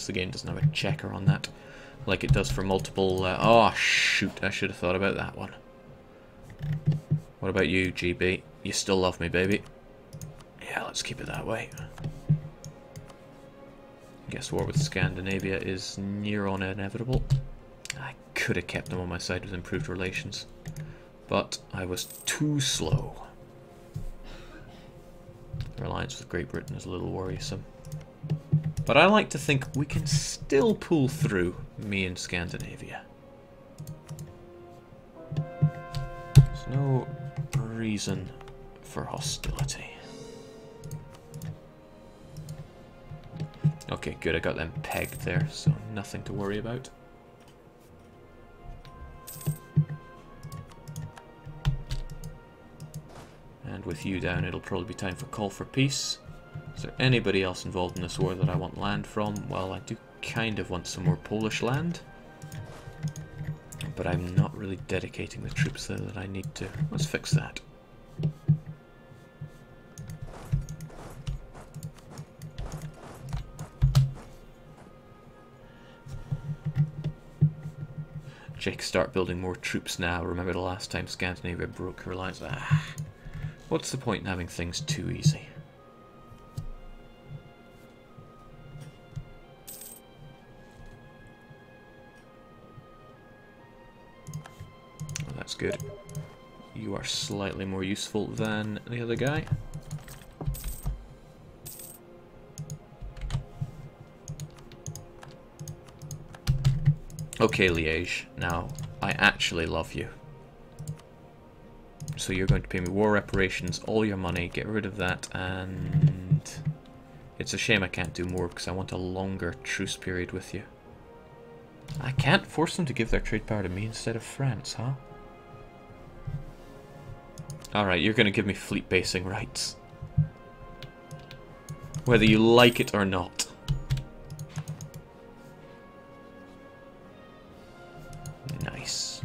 France. The game doesn't have a checker on that, like it does for multiple... oh, shoot, I should have thought about that one. What about you, GB? You still love me, baby? Yeah, let's keep it that way. Guess war with Scandinavia is near on inevitable. I could have kept them on my side with improved relations, but I was too slow. Their alliance with Great Britain is a little worrisome. But I like to think we can still pull through, me and Scandinavia. There's no reason for hostility. Okay, good, I got them pegged there, so nothing to worry about. And with you down, it'll probably be time for call for peace. Is there anybody else involved in this war that I want land from? Well, I do kind of want some more Polish land, but I'm not really dedicating the troops there that I need to. Let's fix that. Jake, start building more troops now. Remember the last time Scandinavia broke her alliance? Ah, what's the point in having things too easy? Oh, that's good. You are slightly more useful than the other guy. Okay, Liège, now, I actually love you. So you're going to pay me war reparations, all your money, get rid of that, and... It's a shame I can't do more, because I want a longer truce period with you. I can't force them to give their trade power to me instead of France, huh? Alright, you're going to give me fleet basing rights. Whether you like it or not. Nice.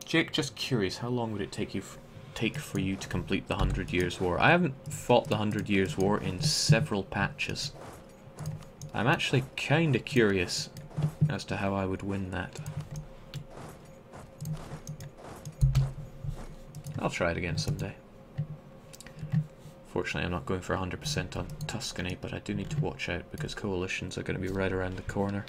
Jake, just curious, how long would it take for you to complete the 100 Years' War? I haven't fought the 100 Years' War in several patches. I'm actually kind of curious as to how I would win that. I'll try it again someday. Fortunately, I'm not going for 100% on Tuscany, but I do need to watch out because coalitions are going to be right around the corner.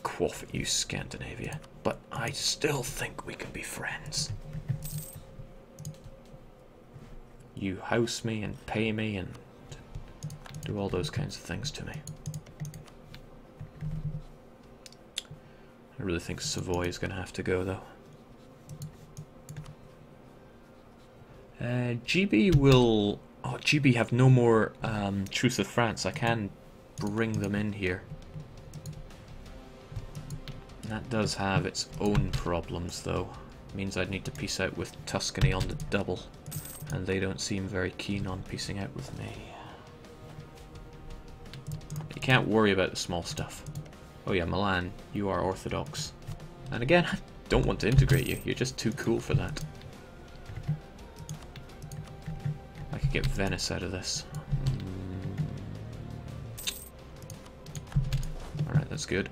Quaff at you, Scandinavia. But I still think we can be friends. You house me and pay me and do all those kinds of things to me. I really think Savoy is going to have to go, though. GB will... Oh, GB have no more truce with France. I can bring them in here. That does have its own problems, though. It means I'd need to peace out with Tuscany on the double, and they don't seem very keen on peacing out with me. You can't worry about the small stuff. Oh yeah, Milan, you are Orthodox. And again, I don't want to integrate you. You're just too cool for that. I could get Venice out of this. Alright, that's good.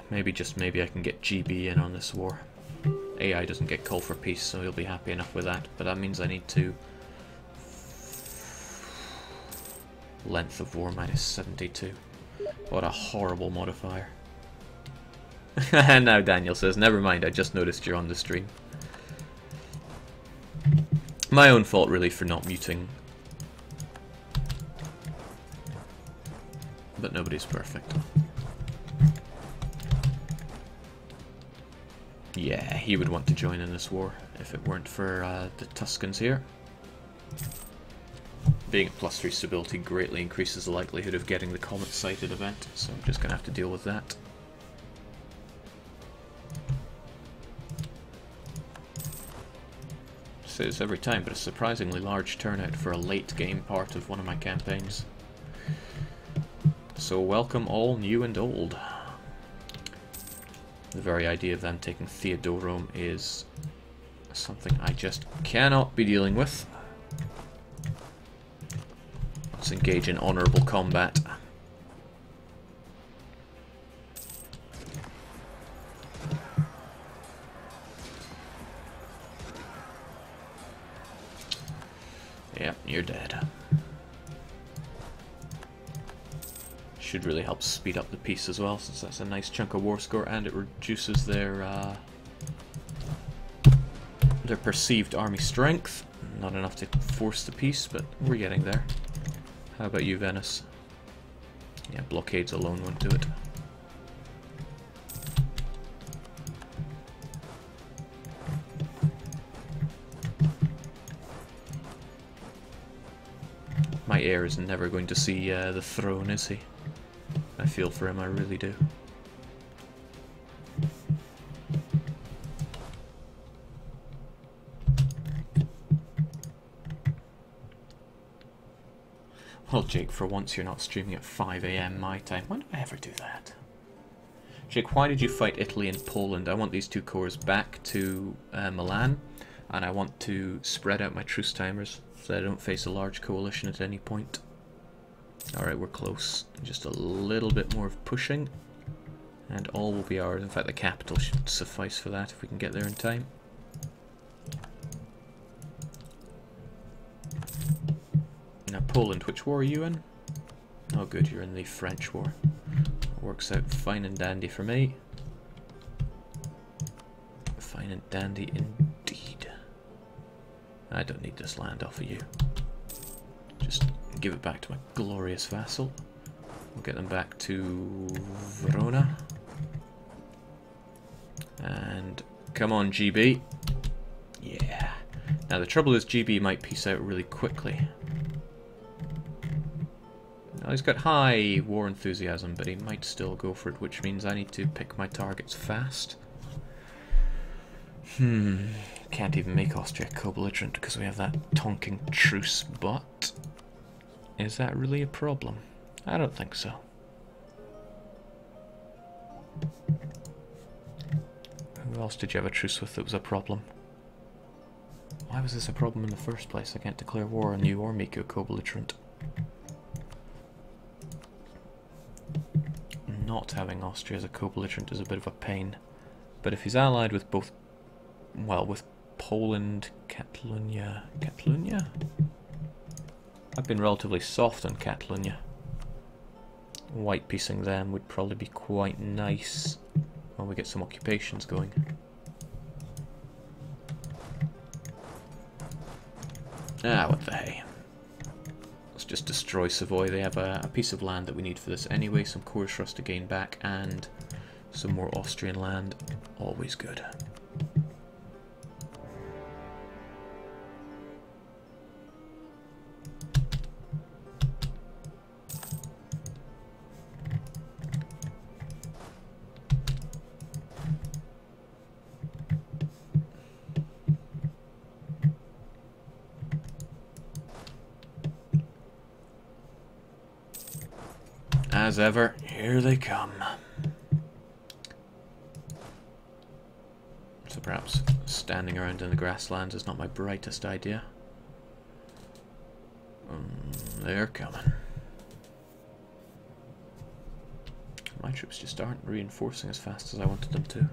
Maybe, just maybe, I can get GB in on this war. AI doesn't get call for peace, so he'll be happy enough with that. But that means I need to... Length of war minus 72. What a horrible modifier. And now Daniel says, never mind, I just noticed you're on the stream. My own fault, really, for not muting. But nobody's perfect. Yeah, he would want to join in this war if it weren't for the Tuscans here. Being at +3 stability greatly increases the likelihood of getting the comet-sighted event, so I'm just going to have to deal with that. say this every time, but a surprisingly large turnout for a late game part of one of my campaigns. So welcome all new and old. The very idea of them taking Theodorome is something I just cannot be dealing with. Let's engage in honourable combat. Yep, you're dead. Should really help speed up the piece as well, since that's a nice chunk of war score, and it reduces their perceived army strength. Not enough to force the peace, but we're getting there. How about you, Venice? Yeah, blockades alone won't do it. My heir is never going to see the throne, is he? I feel for him, I really do. Well, Jake, for once you're not streaming at 5 AM my time. When do I ever do that? Jake, why did you fight Italy and Poland? I want these two corps back to Milan, and I want to spread out my truce timers so that I don't face a large coalition at any point. Alright, we're close. Just a little bit more of pushing, and all will be ours. In fact, the capital should suffice for that if we can get there in time. Now, Poland, which war are you in? Oh good, you're in the French war. Works out fine and dandy for me. Fine and dandy indeed. I don't need this land off of you. Just give it back to my glorious vassal. We'll get them back to Verona. And come on, GB. Yeah. Now the trouble is GB might peace out really quickly. Now, he's got high war enthusiasm, but he might still go for it, which means I need to pick my targets fast. Can't even make Austria co-belligerent because we have that Tonking truce, but is that really a problem? I don't think so. Who else did you have a truce with that was a problem? Why was this a problem in the first place? I can't declare war on you or make you a co-belligerent. Not having Austria as a co-belligerent is a bit of a pain. But if he's allied with both, well, with Poland, Catalonia... Catalonia? I've been relatively soft on Catalonia. White piecing them would probably be quite nice when we get some occupations going. Ah, what the hey. Let's just destroy Savoy. They have a piece of land that we need for this anyway, some cores for us to gain back, and some more Austrian land. Always good. As ever, here they come. So perhaps standing around in the grasslands is not my brightest idea. They're coming. My troops just aren't reinforcing as fast as I wanted them to.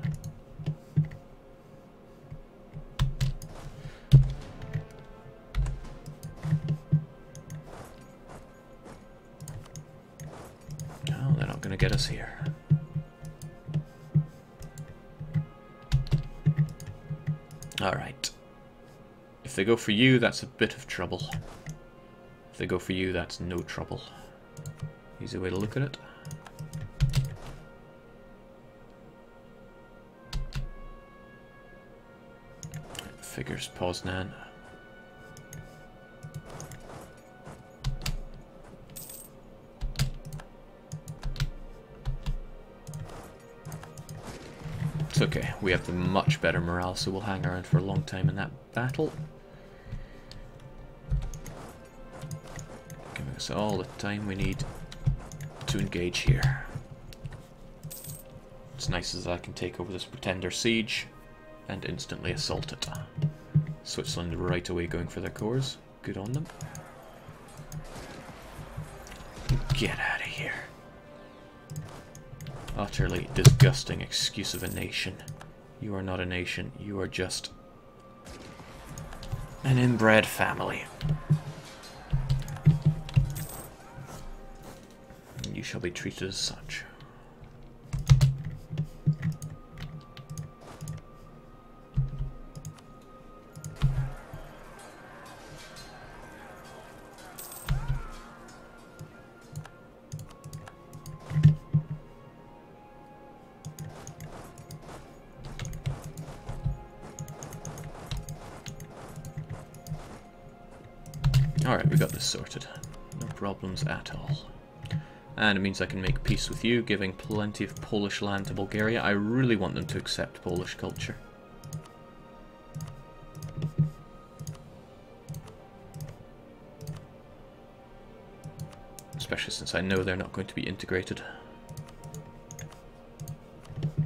Going to get us here. Alright. If they go for you, that's a bit of trouble. If they go for you, that's no trouble. Easy way to look at it. Figures Poznan. Okay, we have the much better morale, so we'll hang around for a long time in that battle. us all the time we need to engage here. It's nice as I can take over this pretender siege and instantly assault it. Switzerland right away going for their cores. Good on them. Get out of here. Utterly disgusting excuse of a nation. You are not a nation, you are just an inbred family. And you shall be treated as such. Alright, we got this sorted. No problems at all. And it means I can make peace with you, giving plenty of Polish land to Bulgaria. I really want them to accept Polish culture. Especially since I know they're not going to be integrated.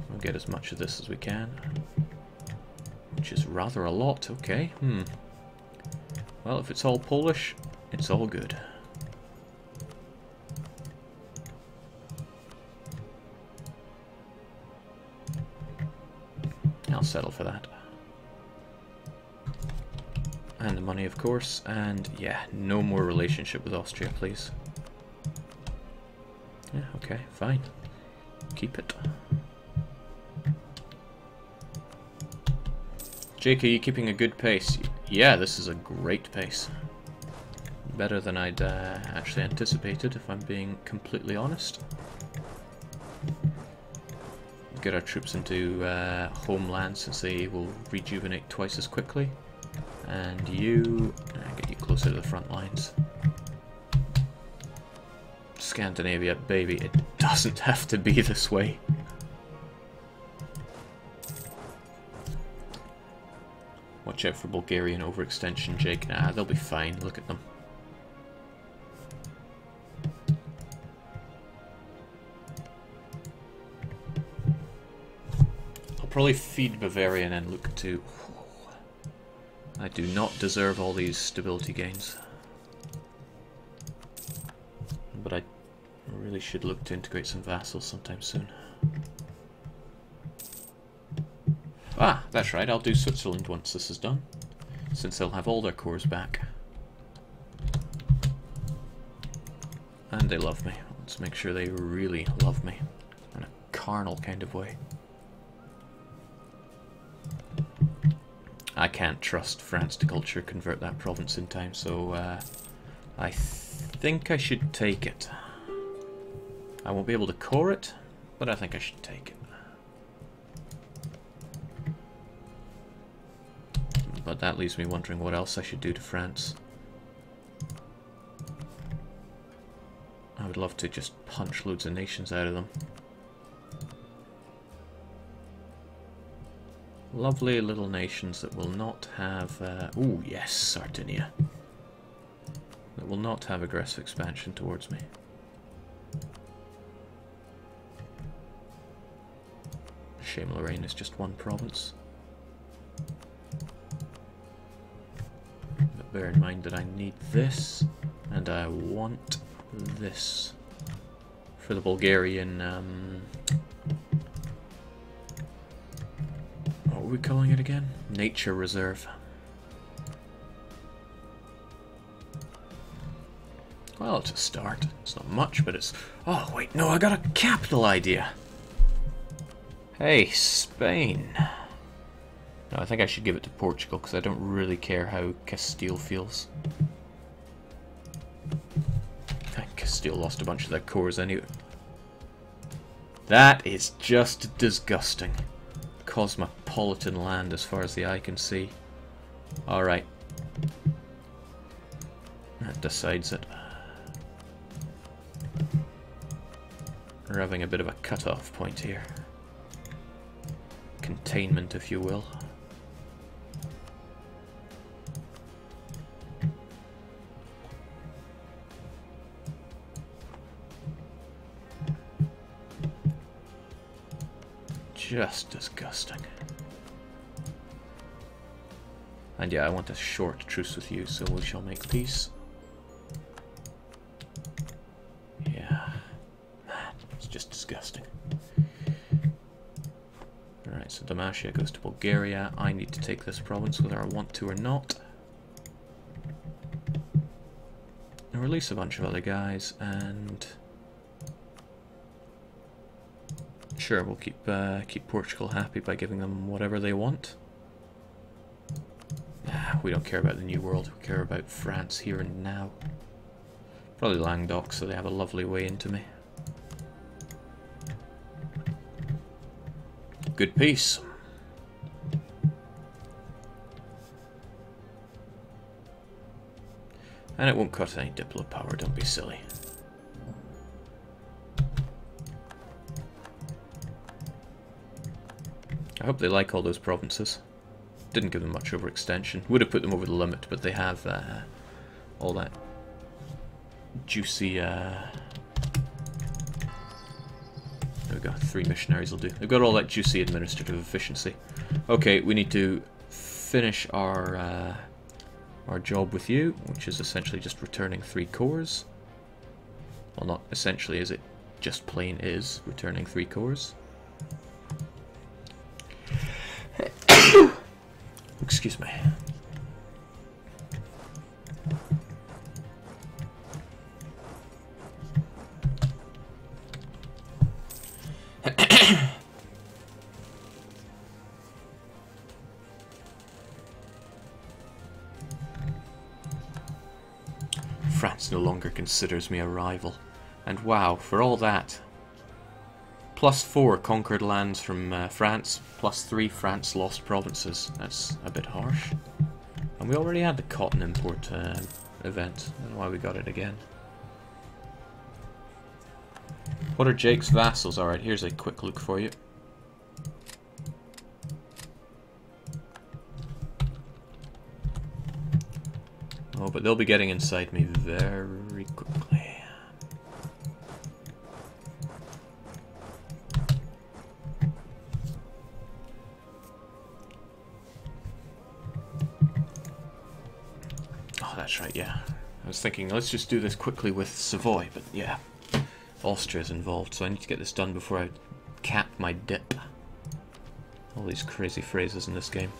We'll get as much of this as we can. Which is rather a lot, okay. Well, if it's all Polish, it's all good. I'll settle for that. And the money, of course, and yeah, no more relationship with Austria, please. Yeah, okay, fine. Keep it. Jake, are you keeping a good pace? Yeah, this is a great pace. Better than I'd actually anticipated, if I'm being completely honest. Get our troops into homeland since they will rejuvenate twice as quickly. And you... get you closer to the front lines. Scandinavia, baby, it doesn't have to be this way. Watch out for Bulgarian overextension, Jake. Nah, they'll be fine. Look at them. I'll probably feed Bavaria and then look to... I do not deserve all these stability gains. But I really should look to integrate some vassals sometime soon. Ah, that's right, I'll do Switzerland once this is done, since they'll have all their cores back. And they love me. Let's make sure they really love me, in a carnal kind of way. I can't trust France to culture convert that province in time, so I think I should take it. I won't be able to core it, but I think I should take it. But that leaves me wondering what else I should do to France. I would love to just punch loads of nations out of them. Lovely little nations that will not have... ooh, yes, Sardinia. That will not have aggressive expansion towards me. Shame Lorraine is just one province. But bear in mind that I need this, and I want this for the Bulgarian... what were we calling it again? Nature Reserve. Well, it's a start. It's not much, but it's... oh, wait, no, I got a capital idea. Hey, Spain. No, I think I should give it to Portugal, because I don't really care how Castile feels. Castile lost a bunch of their cores anyway. That is just disgusting. Cosmopolitan land as far as the eye can see. Alright. That decides it. We're having a bit of a cut-off point here. Containment, if you will. just disgusting. And yeah, I want a short truce with you, so we shall make peace. Yeah. Man, it's just disgusting. Alright, so Dalmatia goes to Bulgaria. I need to take this province whether I want to or not. And release a bunch of other guys, and sure, we'll keep Portugal happy by giving them whatever they want. We don't care about the New World, we care about France here and now. Probably Languedoc, so they have a lovely way into me. Good peace. And it won't cut any diplo power, don't be silly. I hope they like all those provinces. Didn't give them much overextension. Would have put them over the limit, but they have all that juicy... There we go, 3 missionaries will do. They've got all that juicy administrative efficiency. Okay, we need to finish our job with you, which is essentially just returning 3 cores. Well, not essentially, is it? Just plain is returning 3 cores. Excuse me. France no longer considers me a rival. And wow, for all that, +4 conquered lands from France, +3 France lost provinces. That's a bit harsh. And we already had the cotton import event. I don't know why we got it again. What are Jake's vassals? Alright, here's a quick look for you. Oh, but they'll be getting inside me very quickly. Oh, that's right, yeah. I was thinking, let's just do this quickly with Savoy, but yeah. Austria's involved, so I need to get this done before I cap my dip. All these crazy phrases in this game.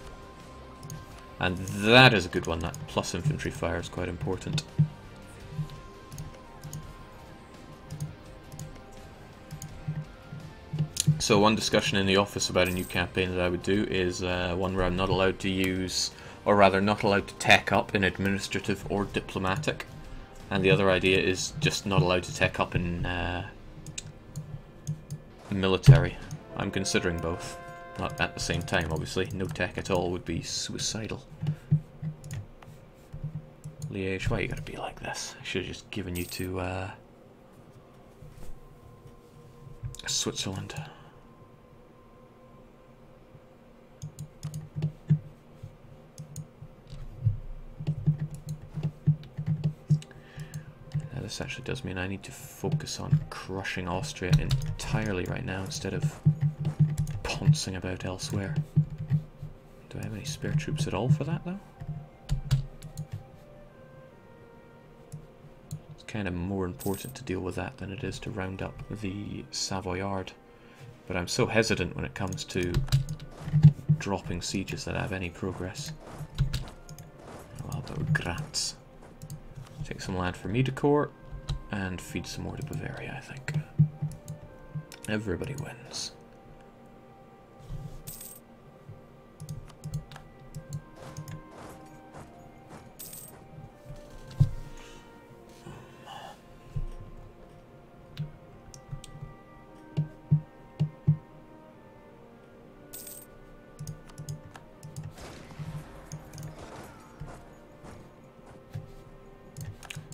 And that is a good one, that plus infantry fire is quite important. So one discussion in the office about a new campaign that I would do is one where I'm not allowed to use, or rather not allowed to tech up in administrative or diplomatic. And the other idea is just not allowed to tech up in military. I'm considering both. Not at the same time, obviously. No tech at all would be suicidal. Liège, why you gotta be like this? I should have just given you to Switzerland. Now this actually does mean I need to focus on crushing Austria entirely right now instead of pouncing about elsewhere. Do I have any spare troops at all for that, though? It's kind of more important to deal with that than it is to round up the Savoyard. But I'm so hesitant when it comes to dropping sieges that I have any progress. Well, about Graz. Take some land for Medicourt and feed some more to Bavaria, I think. Everybody wins.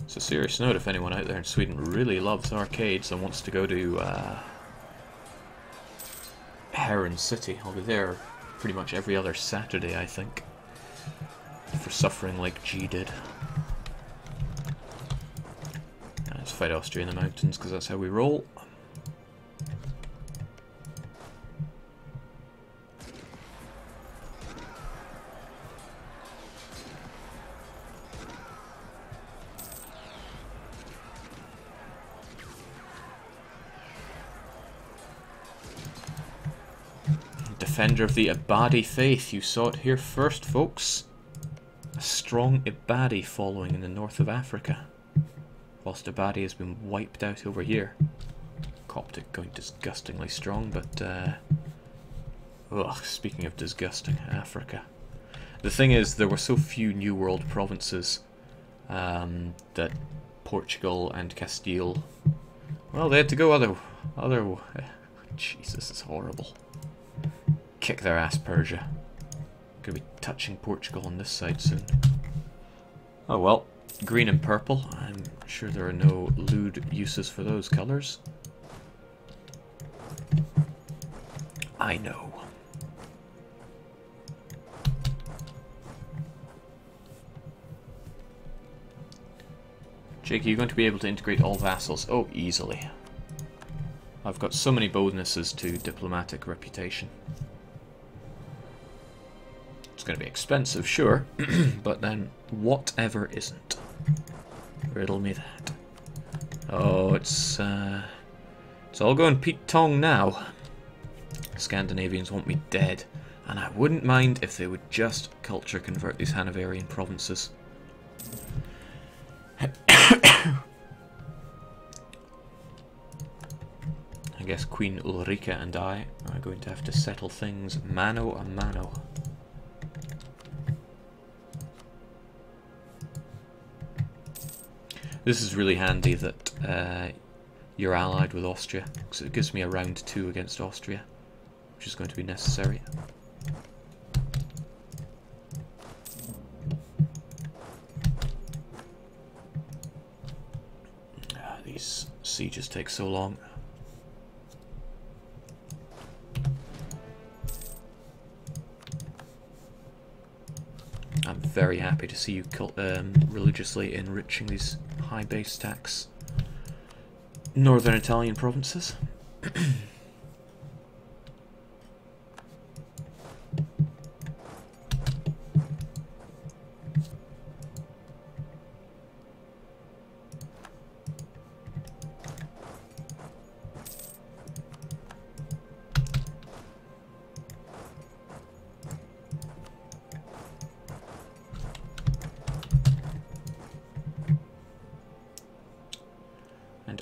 So serious note, if anyone out there in Sweden really loves arcades and wants to go to Heron City, I'll be there pretty much every other Saturday, I think, for suffering like G did. Let's fight Austria in the mountains, because that's how we roll. defender of the Ibadi faith. You saw it here first, folks. A strong Ibadi following in the north of Africa, whilst Ibadi has been wiped out over here. Coptic going disgustingly strong, but ugh, speaking of disgusting, Africa. The thing is, there were so few New World provinces that Portugal and Castile, well, they had to go other. Jesus, it's horrible. Kick their ass, Persia. Gonna be touching Portugal on this side soon. Oh well, green and purple. I'm sure there are no lewd uses for those colours. I know. Jake, are you going to be able to integrate all vassals? Oh, easily. I've got so many bonuses to diplomatic reputation. It's going to be expensive, sure, but then whatever isn't. Riddle me that. Oh, it's all going Pete Tong now. Scandinavians want me dead, and I wouldn't mind if they would just culture convert these Hanoverian provinces. I guess Queen Ulrika and I are going to have to settle things mano a mano. This is really handy that you're allied with Austria, because it gives me a round 2 against Austria, which is going to be necessary. These sieges take so long. I'm very happy to see you religiously enriching these high base tax northern Italian provinces.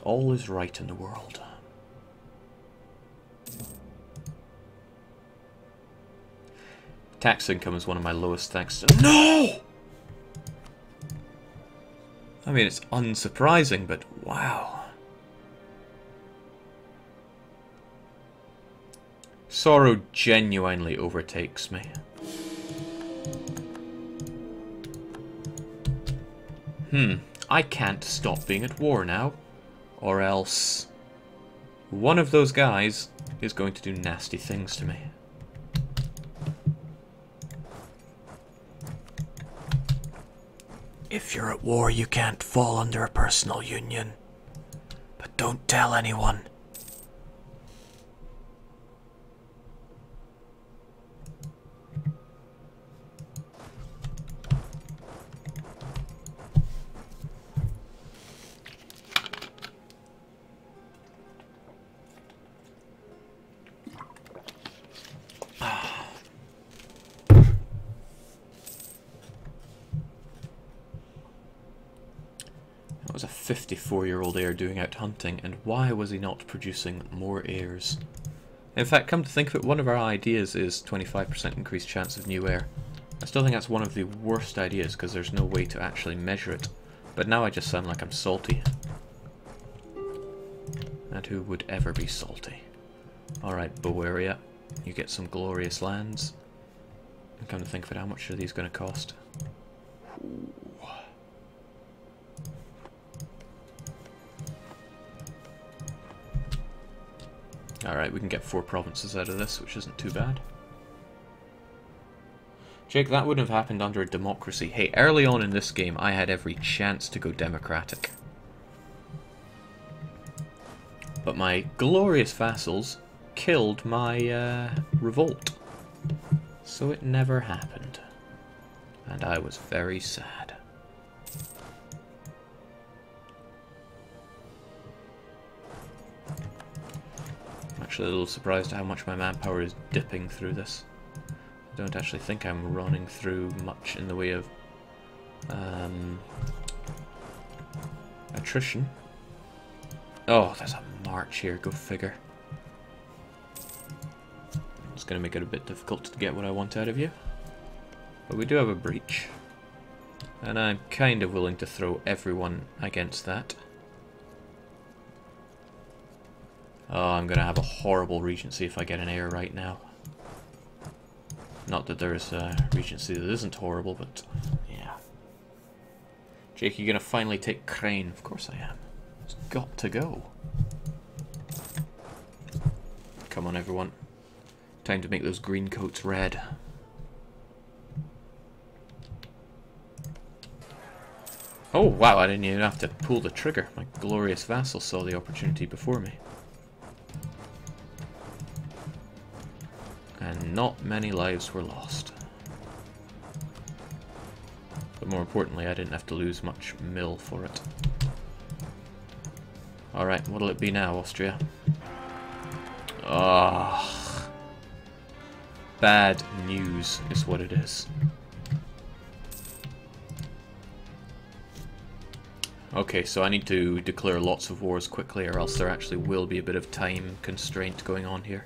All is right in the world. Tax income is one of my lowest thanks to... No! I mean, it's unsurprising, but wow. Sorrow genuinely overtakes me. I can't stop being at war now. Or else one of those guys is going to do nasty things to me. If you're at war, you can't fall under a personal union. But don't tell anyone. That was a 54-year-old heir doing out hunting, and why was he not producing more heirs? In fact, come to think of it, one of our ideas is 25% increased chance of new heir. I still think that's one of the worst ideas because there's no way to actually measure it. But now I just sound like I'm salty. And who would ever be salty? Alright, Boeria, you get some glorious lands. And come to think of it, how much are these going to cost? Ooh. Alright, we can get 4 provinces out of this, which isn't too bad. Jake, that wouldn't have happened under a democracy. Hey, early on in this game, I had every chance to go democratic. But my glorious vassals killed my revolt. So it never happened. And I was very sad. actually a little surprised at how much my manpower is dipping through this. I don't actually think I'm running through much in the way of attrition. Oh, there's a march here, go figure. It's going to make it a bit difficult to get what I want out of you. But we do have a breach. And I'm kind of willing to throw everyone against that. Oh, I'm going to have a horrible regency if I get an heir right now. Not that there's a regency that isn't horrible, but yeah. Jake, you going to finally take Crane? Of course I am. It's got to go. Come on, everyone. Time to make those green coats red. Oh, wow, I didn't even have to pull the trigger. My glorious vassal saw the opportunity before me. And not many lives were lost. But more importantly, I didn't have to lose much mill for it. Alright, what'll it be now, Austria? Ah, bad news is what it is. Okay, so I need to declare lots of wars quickly, or else there actually will be a bit of time constraint going on here.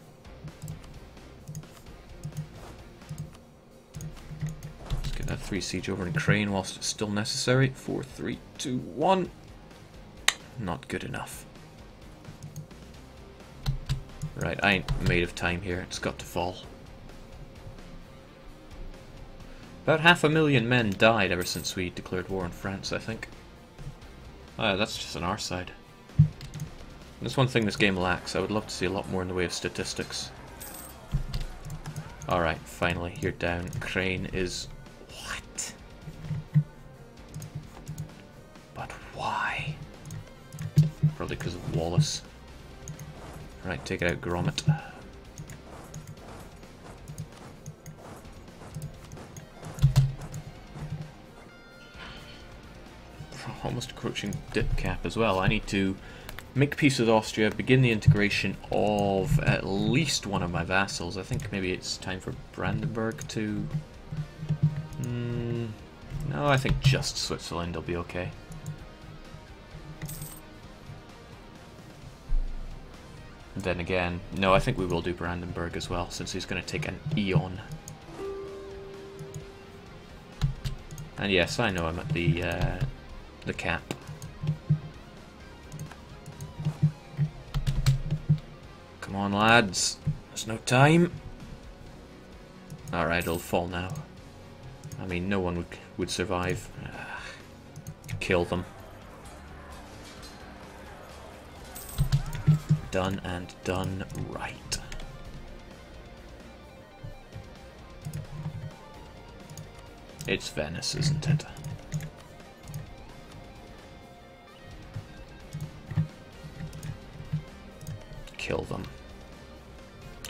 Let's get that 3 siege over in Crane whilst it's still necessary. 4, 3, 2, 1. Not good enough. Right, I ain't made of time here. It's got to fall. About 500,000 men died ever since we declared war on France, I think. Oh, that's just on our side. That's one thing this game lacks. I would love to see a lot more in the way of statistics. Alright, finally, you're down. Crane is... What? But why? Probably because of Wallace. Right, take it out, Gromit. Almost approaching dip cap as well. I need to make peace with Austria, begin the integration of at least one of my vassals. I think maybe it's time for Brandenburg to... no, I think just Switzerland will be okay. Then again, no, I think we will do Brandenburg as well, since he's going to take an eon. And yes, I know I'm at the cap. Come on, lads. There's no time. Alright, it'll fall now. I mean, no one would survive. Kill them. Done and done right. It's Venice, isn't it? Kill them.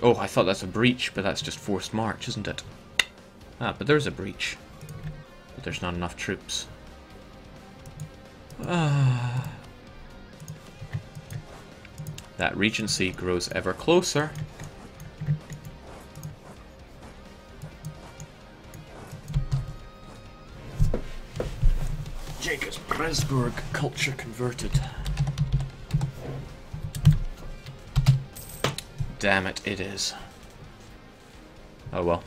Oh, I thought that's a breach, but that's just forced march, isn't it? Ah, but there's a breach. But there's not enough troops. That regency grows ever closer. Jacob's Presburg culture converted. Damn it, it is. Oh well.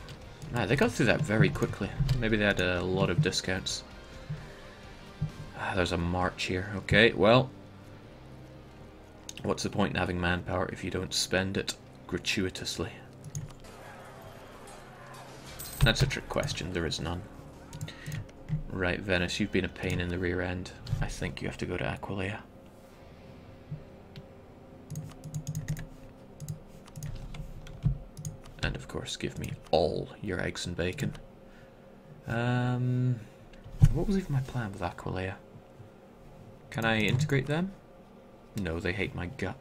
Ah, they got through that very quickly. Maybe they had a lot of discounts. Ah, there's a march here. Okay, well. What's the point in having manpower if you don't spend it gratuitously? That's a trick question. There is none. Right, Venice, you've been a pain in the rear end. I think you have to go to Aquileia. And of course, give me all your eggs and bacon. What was even my plan with Aquileia? Can I integrate them? No, they hate my gut.